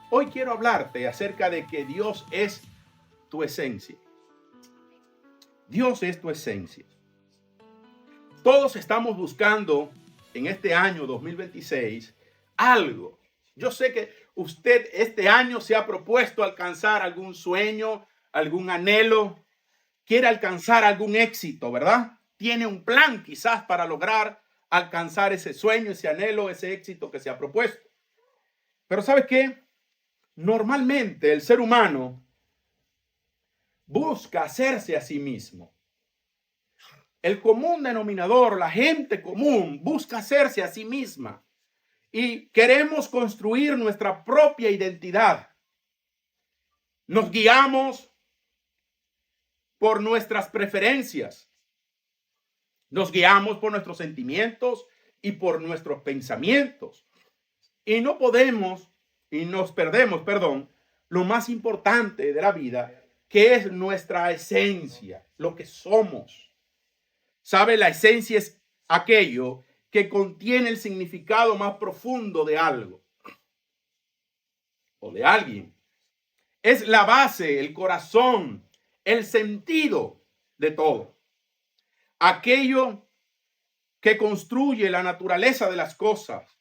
Hoy quiero hablarte acerca de que Dios es tu esencia. Dios es tu esencia. Todos estamos buscando en este año 2026 algo. Yo sé que usted este año se ha propuesto alcanzar algún sueño, algún anhelo, quiere alcanzar algún éxito, ¿verdad? Tiene un plan quizás para lograr alcanzar ese sueño, ese anhelo, ese éxito que se ha propuesto. Pero ¿sabe qué? Normalmente el ser humano busca hacerse a sí mismo. El común denominador, la gente común, busca hacerse a sí misma. Y queremos construir nuestra propia identidad. Nos guiamos por nuestras preferencias. Nos guiamos por nuestros sentimientos y por nuestros pensamientos. Y no podemos, y nos perdemos, lo más importante de la vida, que es nuestra esencia, lo que somos. ¿Sabe? La esencia es aquello que contiene el significado más profundo de algo o de alguien. Es la base, el corazón, el sentido de todo. Aquello que construye la naturaleza de las cosas,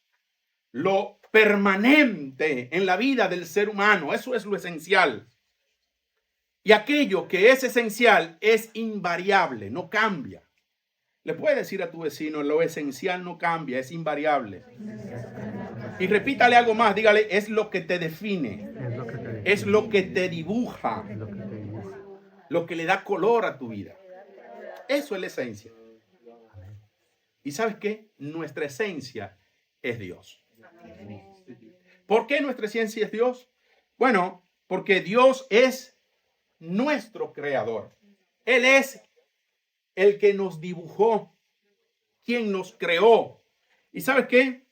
lo permanente en la vida del ser humano, eso es lo esencial. Y aquello que es esencial es invariable, no cambia. Le puedes decir a tu vecino, lo esencial no cambia, es invariable. Y repítale algo más, dígale, es lo que te define, es lo que te dibuja, lo que le da color a tu vida. Eso es la esencia. ¿Y sabes qué? Nuestra esencia es Dios. ¿Por qué nuestra esencia es Dios? Bueno, porque Dios es nuestro creador. Él es el que nos dibujó, quien nos creó. ¿Y sabes qué?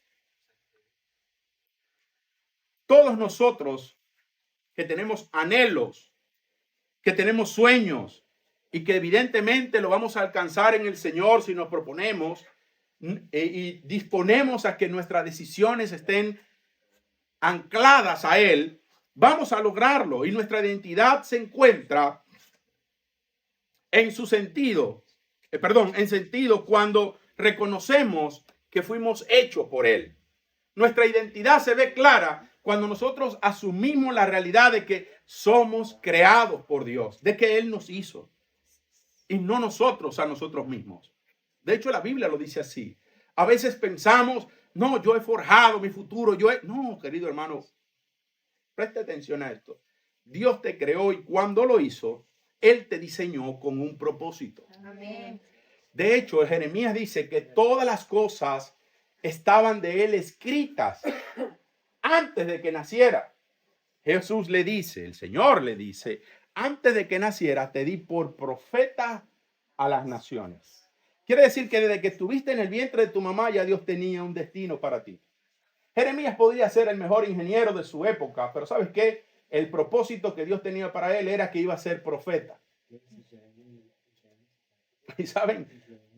Todos nosotros que tenemos anhelos, que tenemos sueños y que evidentemente lo vamos a alcanzar en el Señor si nos proponemos y disponemos a que nuestras decisiones estén ancladas a Él, vamos a lograrlo. Y nuestra identidad se encuentra en su sentido, en sentido cuando reconocemos que fuimos hechos por Él. Nuestra identidad se ve clara cuando nosotros asumimos la realidad de que somos creados por Dios, de que Él nos hizo y no nosotros a nosotros mismos. De hecho, la Biblia lo dice así. A veces pensamos, no, yo he forjado mi futuro. No, querido hermano, preste atención a esto. Dios te creó y cuando lo hizo, Él te diseñó con un propósito. Amén. De hecho, Jeremías dice que todas las cosas estaban de Él escritas antes de que naciera. Jesús le dice, el Señor le dice, antes de que naciera te di por profeta a las naciones. Quiere decir que desde que estuviste en el vientre de tu mamá ya Dios tenía un destino para ti. Jeremías podría ser el mejor ingeniero de su época, pero ¿sabes qué? El propósito que Dios tenía para él era que iba a ser profeta. Y saben,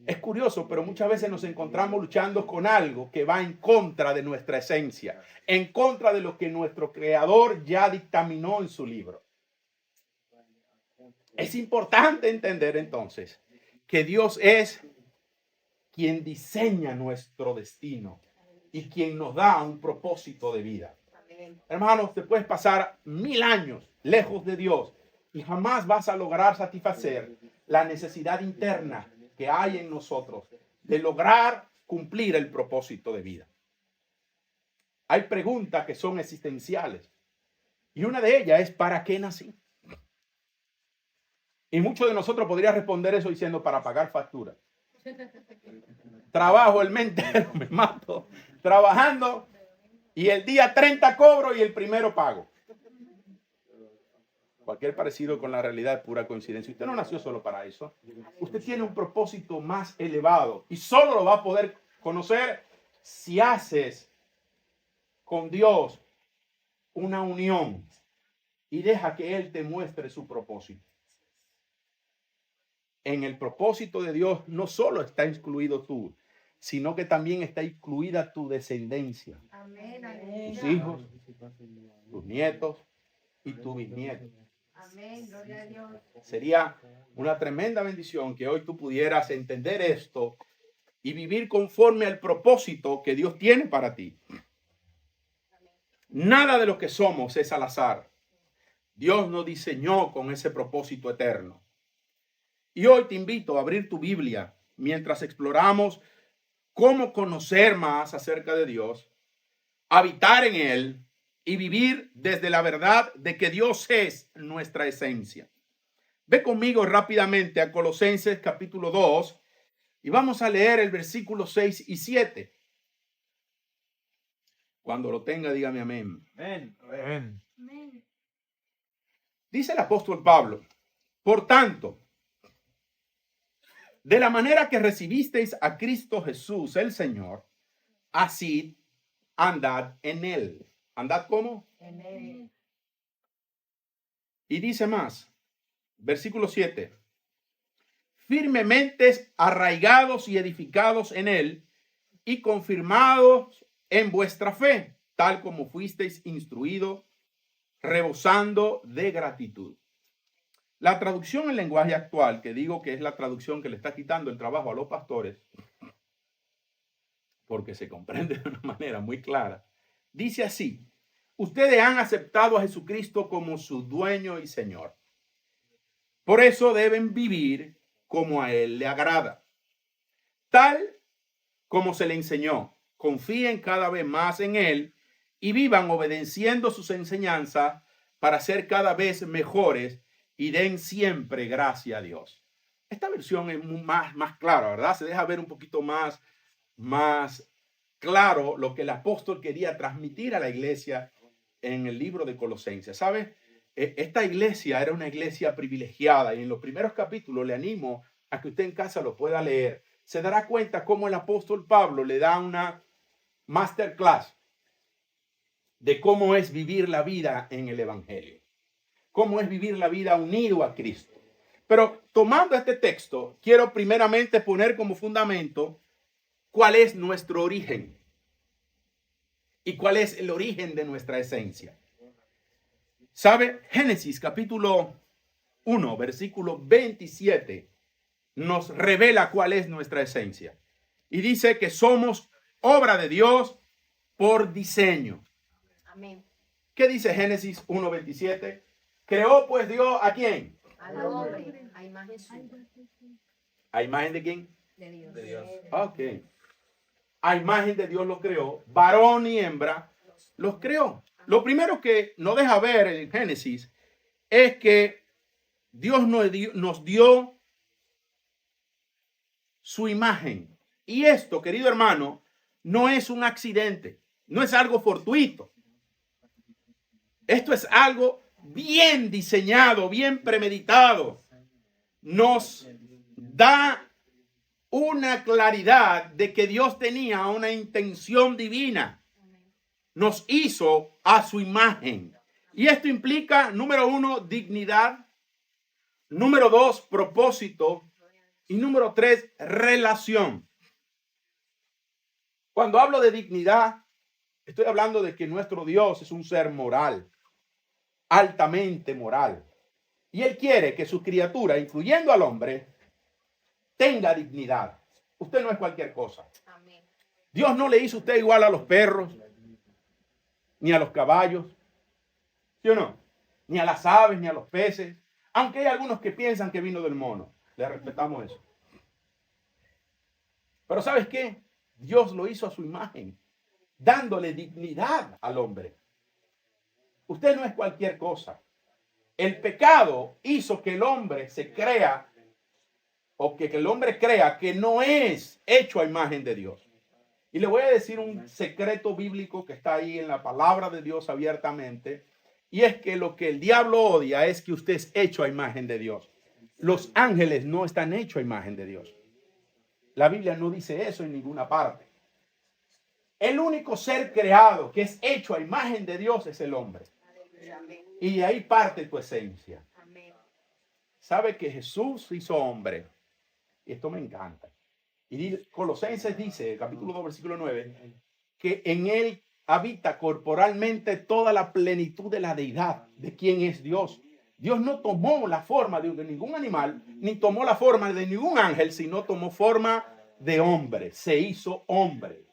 es curioso, pero muchas veces nos encontramos luchando con algo que va en contra de nuestra esencia, en contra de lo que nuestro creador ya dictaminó en su libro. Es importante entender entonces que Dios es quien diseña nuestro destino y quien nos da un propósito de vida. Hermanos, te puedes pasar 1000 años lejos de Dios y jamás vas a lograr satisfacer la necesidad interna que hay en nosotros de lograr cumplir el propósito de vida. Hay preguntas que son existenciales y una de ellas es ¿para qué nací? Y muchos de nosotros podrían responder eso diciendo para pagar facturas. Trabajo el mes entero, me mato trabajando y el día 30 cobro y el primero pago. Cualquier parecido con la realidad es pura coincidencia. Usted no nació solo para eso. Usted tiene un propósito más elevado y solo lo va a poder conocer si haces con Dios una unión y deja que Él te muestre su propósito. En el propósito de Dios no solo está incluido tú, sino que también está incluida tu descendencia, Amén. tus hijos, tus nietos y tus bisnietos. Amén. Gloria a Dios. Sería una tremenda bendición que hoy tú pudieras entender esto y vivir conforme al propósito que Dios tiene para ti. Nada de lo que somos es al azar. Dios nos diseñó con ese propósito eterno. Y hoy te invito a abrir tu Biblia mientras exploramos cómo conocer más acerca de Dios, habitar en Él y vivir desde la verdad de que Dios es nuestra esencia. Ve conmigo rápidamente a Colosenses capítulo 2 y vamos a leer el versículo 6 y 7. Cuando lo tenga, dígame amén. Amén. Amén. Dice el apóstol Pablo, por tanto, de la manera que recibisteis a Cristo Jesús, el Señor, así andad en Él. ¿Andad cómo? En Él. Y dice más, versículo 7. Firmemente arraigados y edificados en Él y confirmados en vuestra fe, tal como fuisteis instruidos, rebosando de gratitud. La traducción en lenguaje actual, que digo que es la traducción que le está quitando el trabajo a los pastores, porque se comprende de una manera muy clara, dice así: ustedes han aceptado a Jesucristo como su dueño y Señor. Por eso deben vivir como a Él le agrada, tal como se le enseñó. Confíen cada vez más en Él y vivan obedeciendo sus enseñanzas para ser cada vez mejores y den siempre gracia a Dios. Esta versión es más clara, ¿verdad? Se deja ver un poquito más claro lo que el apóstol quería transmitir a la iglesia en el libro de Colosenses. ¿Sabe? Esta iglesia era una iglesia privilegiada y en los primeros capítulos le animo a que usted en casa lo pueda leer. Se dará cuenta cómo el apóstol Pablo le da una masterclass de cómo es vivir la vida en el evangelio, cómo es vivir la vida unido a Cristo. Pero tomando este texto, quiero primeramente poner como fundamento cuál es nuestro origen y cuál es el origen de nuestra esencia. ¿Sabe? Génesis capítulo 1, versículo 27 nos revela cuál es nuestra esencia. Y dice que somos obra de Dios por diseño. Amén. ¿Qué dice Génesis 1:27? Creó pues Dios ¿a quién? Al hombre, a imagen suya. ¿A imagen de quién? De Dios. De Dios. Ok. A imagen de Dios los creó. Varón y hembra los creó. Lo primero que nos deja ver en Génesis es que Dios nos dio su imagen. Y esto, querido hermano, no es un accidente, no es algo fortuito. Esto es algo bien diseñado, bien premeditado. Nos da una claridad de que Dios tenía una intención divina. Nos hizo a su imagen. Y esto implica, número 1, dignidad. Número 2, propósito. Y número 3, relación. Cuando hablo de dignidad, estoy hablando de que nuestro Dios es un ser moral, altamente moral. Y Él quiere que su criatura, incluyendo al hombre, tenga dignidad. Usted no es cualquier cosa. Amén. Dios no le hizo a usted igual a los perros, ni a los caballos, ¿sí o no? Ni a las aves, ni a los peces. Aunque hay algunos que piensan que vino del mono. Le respetamos eso. Pero ¿sabes qué? Dios lo hizo a su imagen, dándole dignidad al hombre. Usted no es cualquier cosa. El pecado hizo que el hombre se crea, o que el hombre crea que no es hecho a imagen de Dios. Y le voy a decir un secreto bíblico que está ahí en la palabra de Dios abiertamente. Y es que lo que el diablo odia es que usted es hecho a imagen de Dios. Los ángeles no están hechos a imagen de Dios. La Biblia no dice eso en ninguna parte. El único ser creado que es hecho a imagen de Dios es el hombre. Amén. Y de ahí parte tu esencia. Amén. ¿Sabe que Jesús hizo hombre? Y esto me encanta. Y Colosenses dice, capítulo 2, versículo 9, que en él habita corporalmente toda la plenitud de la deidad, de quien es Dios. Dios no tomó la forma de ningún animal, ni tomó la forma de ningún ángel, sino tomó forma de hombre, se hizo hombre,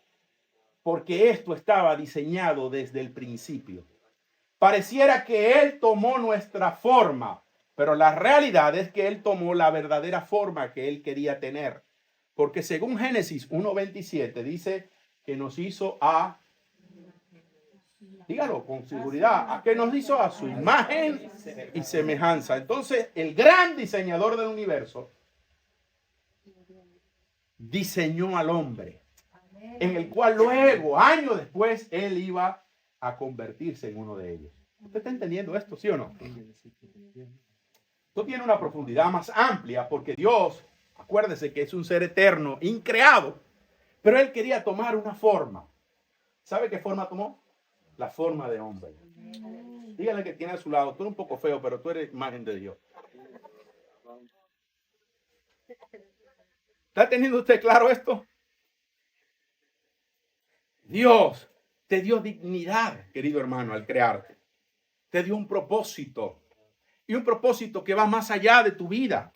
porque esto estaba diseñado desde el principio. Pareciera que Él tomó nuestra forma, pero la realidad es que Él tomó la verdadera forma que Él quería tener. Porque según Génesis 1:27 dice que nos hizo dígalo con seguridad, que nos hizo a su imagen y semejanza. Entonces, el gran diseñador del universo diseñó al hombre, en el cual luego, años después, Él iba a convertirse en uno de ellos. ¿Usted está entendiendo esto, sí o no? Esto tiene una profundidad más amplia porque Dios, acuérdese que es un ser eterno, increado, pero Él quería tomar una forma. ¿Sabe qué forma tomó? La forma de hombre. Dígale que tiene a su lado, tú eres un poco feo, pero tú eres imagen de Dios. ¿Está teniendo usted claro esto? Dios te dio dignidad, querido hermano, al crearte. Te dio un propósito. Y un propósito que va más allá de tu vida.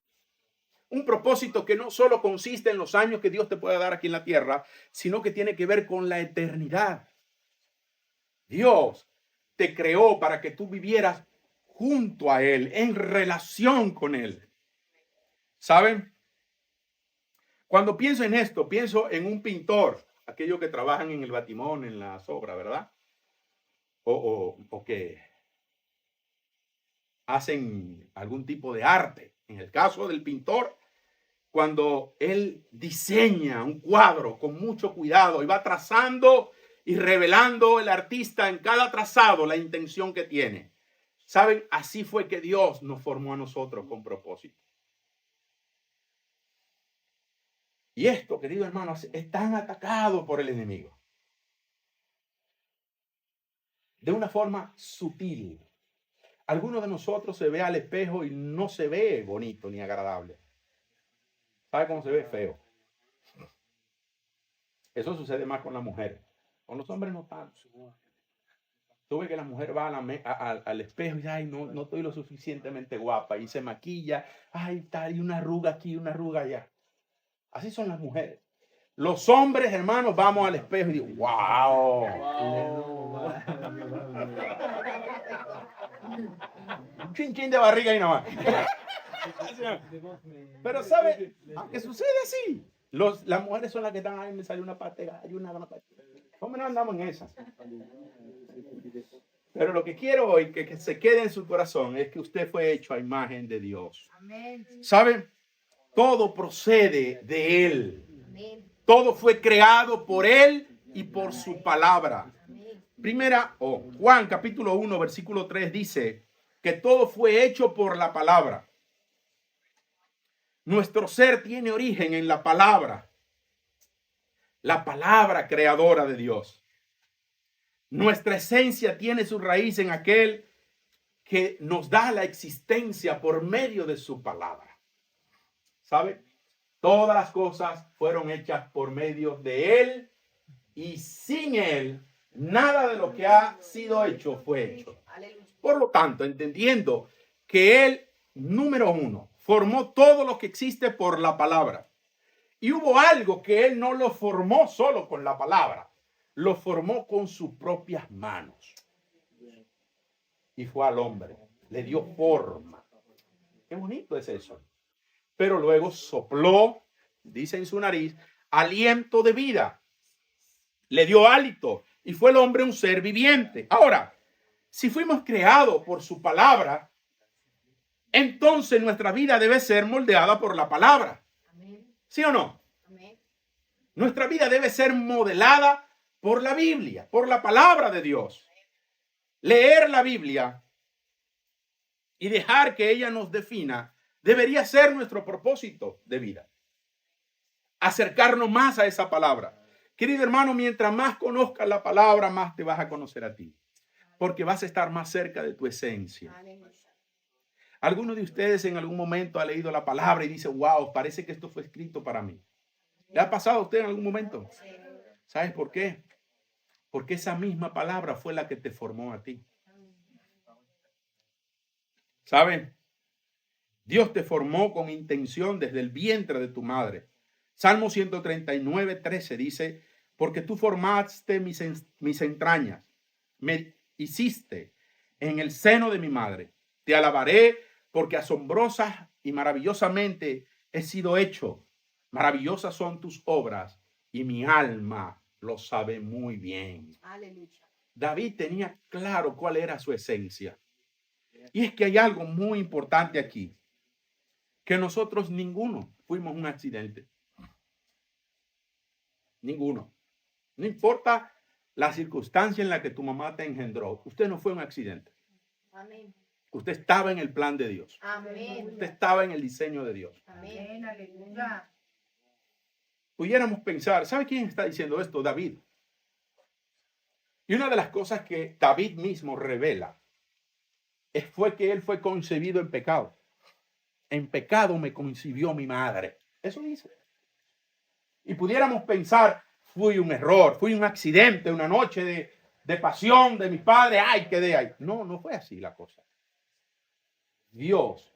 Un propósito que no solo consiste en los años que Dios te puede dar aquí en la tierra, sino que tiene que ver con la eternidad. Dios te creó para que tú vivieras junto a Él, en relación con Él. ¿Saben? Cuando pienso en esto, pienso en un pintor, aquellos que trabajan en el batimón, en las obras, ¿verdad? O que hacen algún tipo de arte. En el caso del pintor, cuando él diseña un cuadro con mucho cuidado y va trazando y revelando el artista en cada trazado la intención que tiene. ¿Saben? Así fue que Dios nos formó a nosotros con propósito. Y esto, querido hermano, es tan atacado por el enemigo. De una forma sutil. Alguno de nosotros se ve al espejo y no se ve bonito ni agradable. ¿Sabe cómo se ve? Feo. Eso sucede más con las mujeres. Con los hombres no tanto. Tú ves que la mujer va al espejo y dice, ay, no estoy lo suficientemente guapa. Y se maquilla. Ay, está, y una arruga aquí, una arruga allá. Así son las mujeres. Los hombres, hermanos, vamos al espejo y digo, wow. Un chin de barriga y nada más. Pero ¿sabe? Aunque sucede así. Las mujeres son las que están, ay, me salió una parte, hay una parte. ¿Cómo no andamos en esas? Pero lo que quiero hoy, que se quede en su corazón, es que usted fue hecho a imagen de Dios. ¿Saben? Todo procede de Él. Todo fue creado por Él y por su palabra. Juan capítulo 1, versículo 3 dice que todo fue hecho por la palabra. Nuestro ser tiene origen en la palabra creadora de Dios. Nuestra esencia tiene su raíz en aquel que nos da la existencia por medio de su palabra. ¿Sabe? Todas las cosas fueron hechas por medio de Él y sin Él, nada de lo que ha sido hecho fue hecho. Por lo tanto, entendiendo que Él, número uno, formó todo lo que existe por la palabra. Y hubo algo que Él no lo formó solo con la palabra, lo formó con sus propias manos. Y fue al hombre, le dio forma. Qué bonito es eso. Pero luego sopló, dice en su nariz, aliento de vida. Le dio hálito y fue el hombre un ser viviente. Ahora, si fuimos creados por su palabra, entonces nuestra vida debe ser moldeada por la palabra. ¿Sí o no? Nuestra vida debe ser modelada por la Biblia, por la palabra de Dios. Leer la Biblia y dejar que ella nos defina debería ser nuestro propósito de vida. Acercarnos más a esa palabra. Querido hermano, mientras más conozcas la palabra, más te vas a conocer a ti. Porque vas a estar más cerca de tu esencia. ¿Alguno de ustedes en algún momento ha leído la palabra y dice, wow, parece que esto fue escrito para mí? ¿Le ha pasado a usted en algún momento? Sí. ¿Sabes por qué? Porque esa misma palabra fue la que te formó a ti. ¿Saben? Dios te formó con intención desde el vientre de tu madre. Salmo 139:13 dice, porque tú formaste mis entrañas, me hiciste en el seno de mi madre. Te alabaré porque asombrosas y maravillosamente he sido hecho. Maravillosas son tus obras y mi alma lo sabe muy bien. Aleluya. David tenía claro cuál era su esencia. Y es que hay algo muy importante aquí, que nosotros ninguno fuimos un accidente. Ninguno. No importa la circunstancia en la que tu mamá te engendró, usted no fue un accidente. Amén. Usted estaba en el plan de Dios. Amén. Usted estaba en el diseño de Dios. Amén. Aleluya. Pudiéramos pensar, ¿sabe quién está diciendo esto? David. Y una de las cosas que David mismo revela fue que él fue concebido en pecado. En pecado me concibió mi madre. Eso dice. Y pudiéramos pensar, fui un error, fui un accidente, una noche de pasión de mis padres, ay, quedé ahí. No, no fue así la cosa. Dios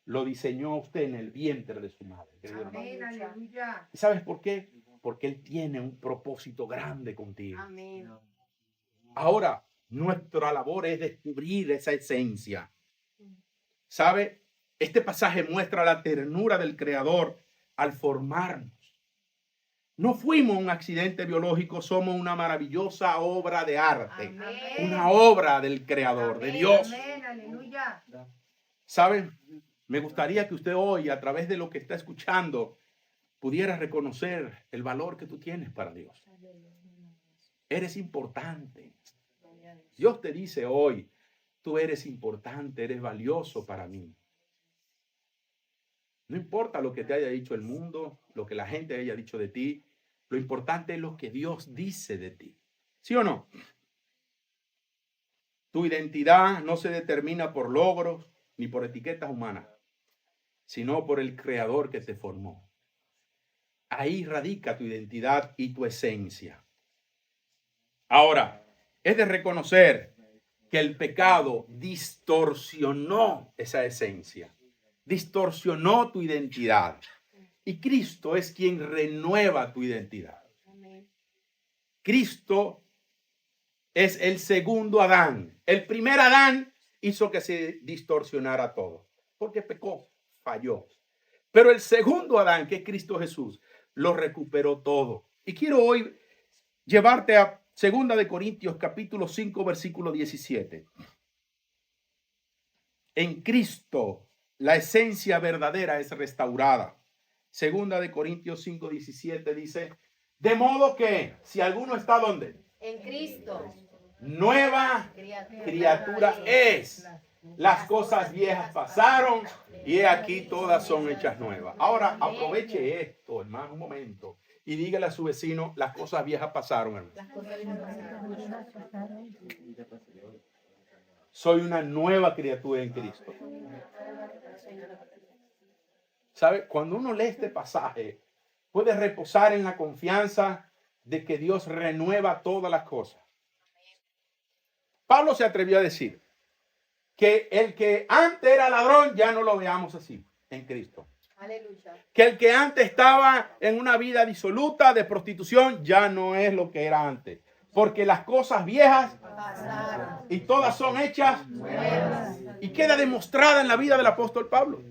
lo diseñó a usted en el vientre de su madre. Amén. Aleluya. ¿Y sabes por qué? Porque Él tiene un propósito grande contigo. Amén. Ahora, nuestra labor es descubrir esa esencia. ¿Sabe? Este pasaje muestra la ternura del Creador al formarnos. No fuimos un accidente biológico, somos una maravillosa obra de arte. Amén. Una obra del Creador, de Dios. Amén. Aleluya. ¿Saben? Me gustaría que usted hoy, a través de lo que está escuchando, pudiera reconocer el valor que tú tienes para Dios. Eres importante. Dios te dice hoy, tú eres importante, eres valioso para mí. No importa lo que te haya dicho el mundo, lo que la gente haya dicho de ti, lo importante es lo que Dios dice de ti. ¿Sí o no? Tu identidad no se determina por logros ni por etiquetas humanas, sino por el Creador que te formó. Ahí radica tu identidad y tu esencia. Ahora, es de reconocer que el pecado distorsionó esa esencia, distorsionó tu identidad. Y Cristo es quien renueva tu identidad. Cristo es el segundo Adán. El primer Adán hizo que se distorsionara todo, porque pecó, falló. Pero el segundo Adán, que es Cristo Jesús, lo recuperó todo. Y quiero hoy llevarte a 2 Corintios capítulo 5, versículo 17. En Cristo la esencia verdadera es restaurada. 2 Corintios 5, 17 dice, de modo que si alguno está ¿dónde? En Cristo. Nueva criatura es. Las cosas viejas pasaron y he aquí todas son hechas nuevas. Ahora aproveche esto, hermano, un momento. Y dígale a su vecino, las cosas viejas pasaron, hermano. Soy una nueva criatura en Cristo. ¿Sabe? Cuando uno lee este pasaje, puede reposar en la confianza de que Dios renueva todas las cosas. Pablo se atrevió a decir que el que antes era ladrón, ya no lo veamos así en Cristo. Aleluya. Que el que antes estaba en una vida disoluta de prostitución, ya no es lo que era antes. Porque las cosas viejas Pasaron. y todas son hechas Nuevas. y queda demostrada en la vida del apóstol Pablo.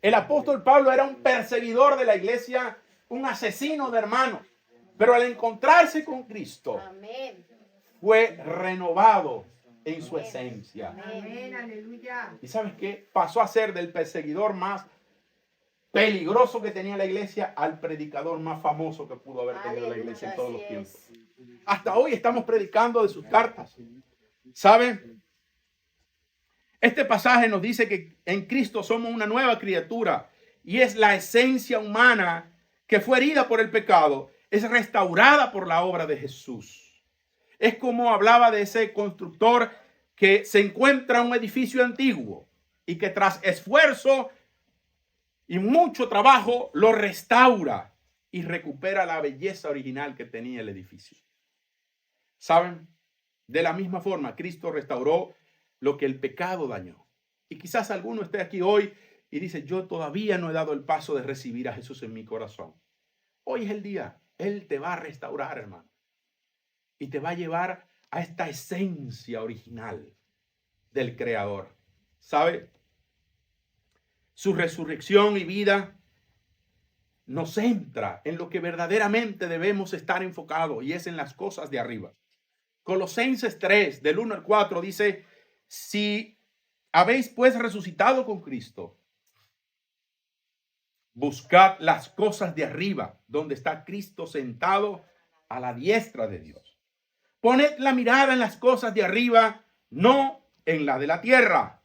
El apóstol Pablo era un perseguidor de la iglesia, un asesino de hermanos. Pero al encontrarse con Cristo, Amén. fue renovado en su esencia. Amén. Aleluya. ¿Y sabes qué? Pasó a ser del perseguidor más peligroso que tenía la iglesia al predicador más famoso que pudo haber tenido la iglesia en todos los tiempos. Hasta hoy estamos predicando de sus cartas. ¿Saben? Este pasaje nos dice que en Cristo somos una nueva criatura y es la esencia humana que fue herida por el pecado, es restaurada por la obra de Jesús. Es como hablaba de ese constructor que se encuentra un edificio antiguo y que tras esfuerzo y mucho trabajo lo restaura y recupera la belleza original que tenía el edificio. ¿Saben? De la misma forma, Cristo restauró lo que el pecado dañó. Y quizás alguno esté aquí hoy y dice, yo todavía no he dado el paso de recibir a Jesús en mi corazón. Hoy es el día. Él te va a restaurar, hermano. Y te va a llevar a esta esencia original del Creador. ¿Sabe? Su resurrección y vida nos centra en lo que verdaderamente debemos estar enfocados, y es en las cosas de arriba. Colosenses 3, del 1 al 4, dice, si habéis pues resucitado con Cristo, buscad las cosas de arriba, donde está Cristo sentado a la diestra de Dios. Poned la mirada en las cosas de arriba, no en la de la tierra,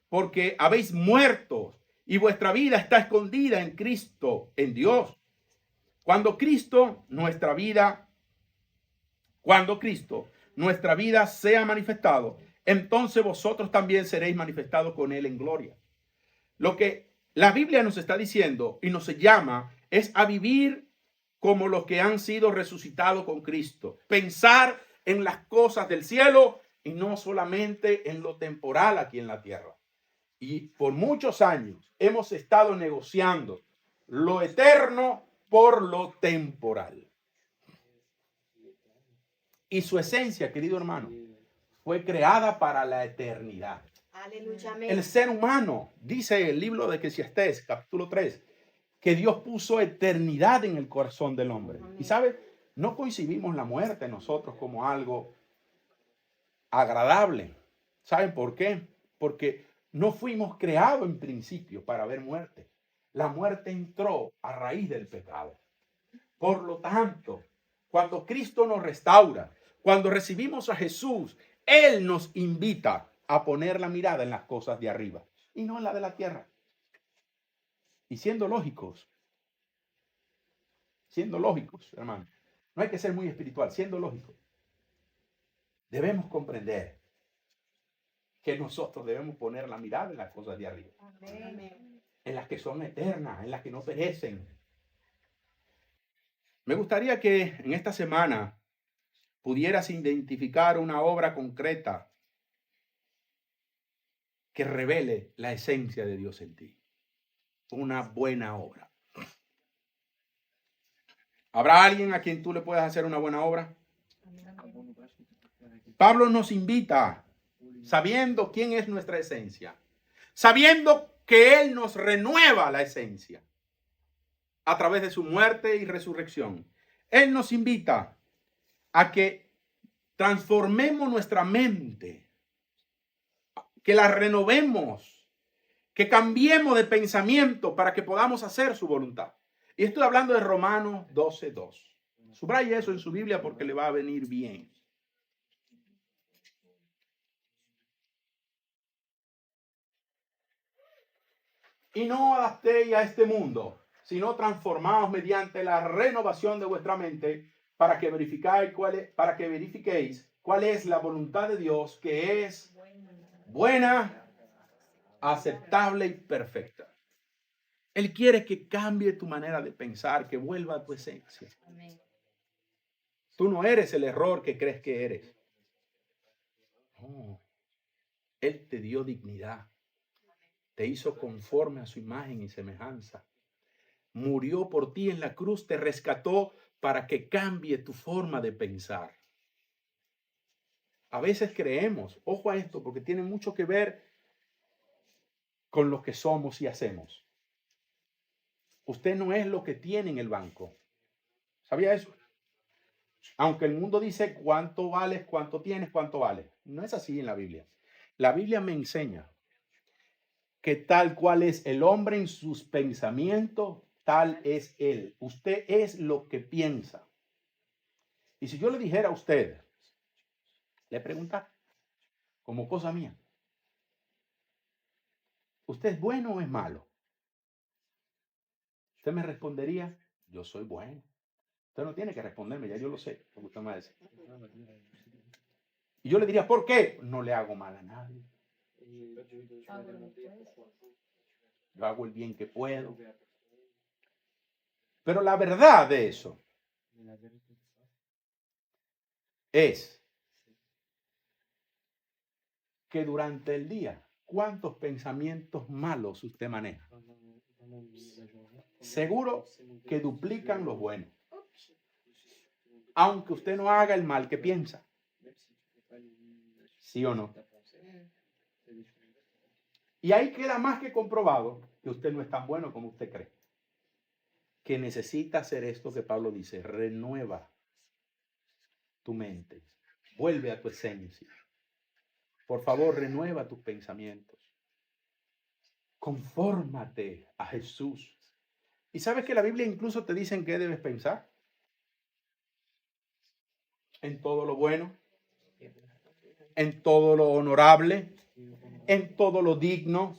porque habéis muerto y vuestra vida está escondida en Cristo, en Dios. Cuando Cristo, nuestra vida sea manifestado, entonces vosotros también seréis manifestados con él en gloria. Lo que la Biblia nos está diciendo y nos llama es a vivir como los que han sido resucitados con Cristo. Pensar en las cosas del cielo y no solamente en lo temporal aquí en la tierra. Y por muchos años hemos estado negociando lo eterno por lo temporal. Y su esencia, querido hermano, fue creada para la eternidad. Aleluya. El ser humano, dice el libro de Eclesiastés, capítulo 3, que Dios puso eternidad en el corazón del hombre. Y sabe, no concibimos la muerte nosotros como algo agradable. ¿Saben por qué? Porque no fuimos creados en principio para ver muerte. La muerte entró a raíz del pecado. Por lo tanto, cuando Cristo nos restaura, cuando recibimos a Jesús, Él nos invita a poner la mirada en las cosas de arriba y no en la de la tierra. Y siendo lógicos, hermano, no hay que ser muy espiritual, siendo lógicos, debemos comprender que nosotros debemos poner la mirada en las cosas de arriba. Amén. En las que son eternas, en las que no perecen. Me gustaría que en esta semana pudieras identificar una obra concreta que revele la esencia de Dios en ti. Una buena obra. ¿Habrá alguien a quien tú le puedas hacer una buena obra? Pablo nos invita, sabiendo quién es nuestra esencia, sabiendo que Él nos renueva la esencia a través de su muerte y resurrección. Él nos invita a que transformemos nuestra mente, que la renovemos, que cambiemos de pensamiento para que podamos hacer su voluntad. Y estoy hablando de Romanos 12:2. Subraye eso en su Biblia porque le va a venir bien. Y no adaptéis a este mundo, sino transformaos mediante la renovación de vuestra mente para que verifiquéis cuál es la voluntad de Dios, que es buena, aceptable y perfecta. Él quiere que cambie tu manera de pensar, que vuelva a tu esencia. Amén. Tú no eres el error que crees que eres. No. Él te dio dignidad. Te hizo conforme a su imagen y semejanza. Murió por ti en la cruz, te rescató para que cambie tu forma de pensar. A veces creemos, ojo a esto, porque tiene mucho que ver con lo que somos y hacemos. Usted no es lo que tiene en el banco. ¿Sabía eso? Aunque el mundo dice cuánto vales, cuánto tienes, cuánto vales. No es así en la Biblia. La Biblia me enseña que tal cual es el hombre en sus pensamientos, tal es él. Usted es lo que piensa. Y si yo le dijera a usted, le preguntara, como cosa mía, ¿usted es bueno o es malo? Usted me respondería, yo soy bueno. Usted no tiene que responderme, ya yo lo sé, porque usted me va a decir. Y yo le diría, ¿por qué? No le hago mal a nadie. Yo hago el bien que puedo. Pero la verdad de eso es que durante el día, ¿cuántos pensamientos malos usted maneja? Seguro que duplican los buenos. Aunque usted no haga el mal que piensa. ¿Sí o no? Y ahí queda más que comprobado que usted no es tan bueno como usted cree. Que necesita hacer esto que Pablo dice, renueva tu mente, vuelve a tu esencia. Por favor, renueva tus pensamientos. Confórmate a Jesús. ¿Y sabes que la Biblia incluso te dice en qué debes pensar? En todo lo bueno, en todo lo honorable, en todo lo digno.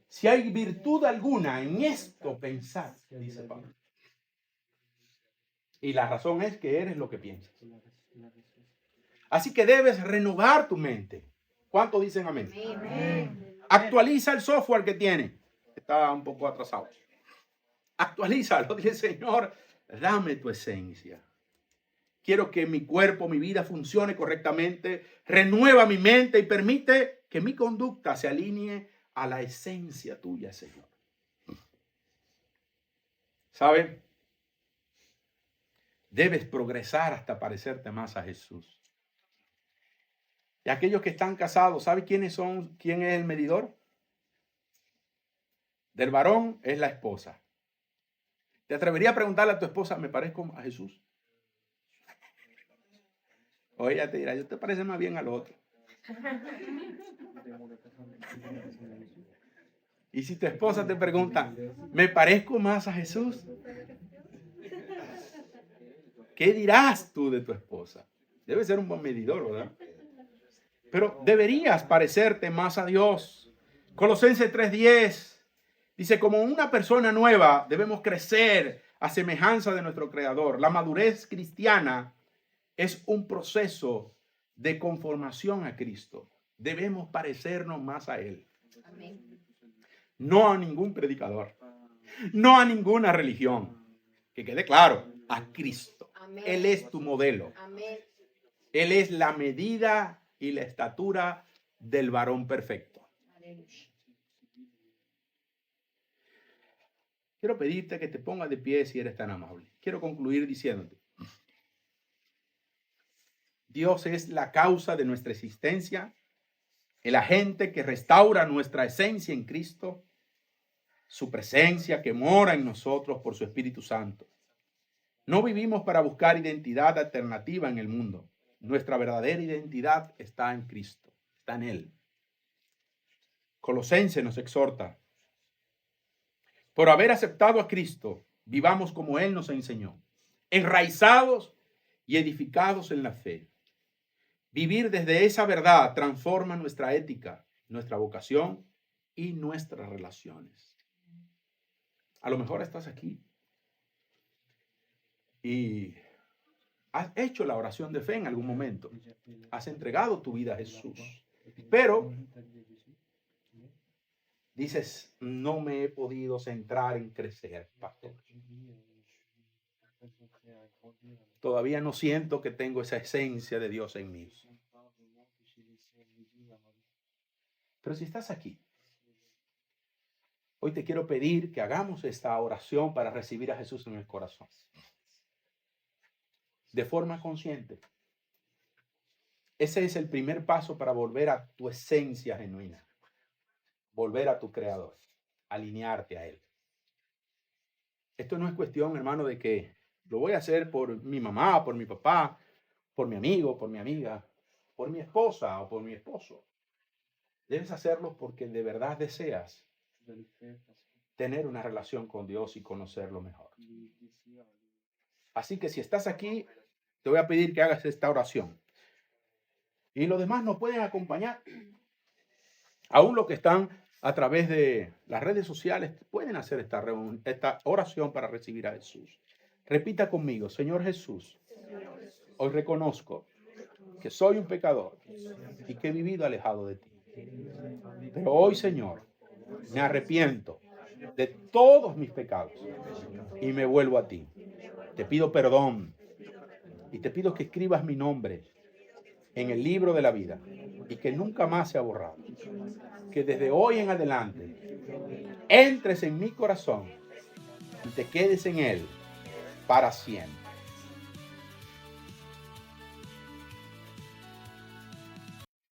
Si hay virtud alguna en esto, pensad, dice Pablo. Y la razón es que eres lo que piensas. Así que debes renovar tu mente. ¿Cuántos dicen amén? Amén. Actualiza el software que tiene. Está un poco atrasado. Actualízalo. Dile, Señor, dame tu esencia. Quiero que mi cuerpo, mi vida funcione correctamente. Renueva mi mente y permite que mi conducta se alinee a la esencia tuya, Señor. ¿Sabe? Debes progresar hasta parecerte más a Jesús. Y aquellos que están casados, ¿sabe quiénes son? ¿Quién es el medidor? Del varón es la esposa. ¿Te atreverías a preguntarle a tu esposa, ¿me parezco a Jesús? O ella te dirá, yo te parece más bien al otro. Y si tu esposa te pregunta, ¿me parezco más a Jesús? ¿Qué dirás tú de tu esposa? Debe ser un buen medidor, ¿verdad? Pero deberías parecerte más a Dios. Colosenses 3:10 dice, como una persona nueva debemos crecer a semejanza de nuestro Creador. La madurez cristiana es un proceso de conformación a Cristo. Debemos parecernos más a Él. Amén. No a ningún predicador, no a ninguna religión. Que quede claro, a Cristo. Amén. Él es tu modelo. Amén. Él es la medida y la estatura del varón perfecto. Aleluya. Quiero pedirte que te pongas de pie si eres tan amable. Quiero concluir diciéndote, Dios es la causa de nuestra existencia, el agente que restaura nuestra esencia en Cristo, su presencia que mora en nosotros por su Espíritu Santo. No vivimos para buscar identidad alternativa en el mundo. Nuestra verdadera identidad está en Cristo, está en Él. Colosenses nos exhorta, por haber aceptado a Cristo, vivamos como Él nos enseñó, enraizados y edificados en la fe. Vivir desde esa verdad transforma nuestra ética, nuestra vocación y nuestras relaciones. A lo mejor estás aquí y has hecho la oración de fe en algún momento. Has entregado tu vida a Jesús. Pero dices, no me he podido centrar en crecer, pastor. Todavía no siento que tengo esa esencia de Dios en mí. Pero si estás aquí, hoy te quiero pedir que hagamos esta oración para recibir a Jesús en el corazón. De forma consciente. Ese es el primer paso para volver a tu esencia genuina. Volver a tu Creador. Alinearte a Él. Esto no es cuestión, hermano, de que lo voy a hacer por mi mamá, por mi papá, por mi amigo, por mi amiga, por mi esposa o por mi esposo. Debes hacerlo porque de verdad deseas tener una relación con Dios y conocerlo mejor. Así que si estás aquí, te voy a pedir que hagas esta oración. Y los demás nos pueden acompañar. Aún los que están a través de las redes sociales pueden hacer esta oración para recibir a Jesús. Repita conmigo, Señor Jesús, hoy reconozco que soy un pecador y que he vivido alejado de ti. Pero hoy, Señor, me arrepiento de todos mis pecados y me vuelvo a ti. Te pido perdón y te pido que escribas mi nombre en el libro de la vida y que nunca más sea borrado. Que desde hoy en adelante entres en mi corazón y te quedes en él para siempre.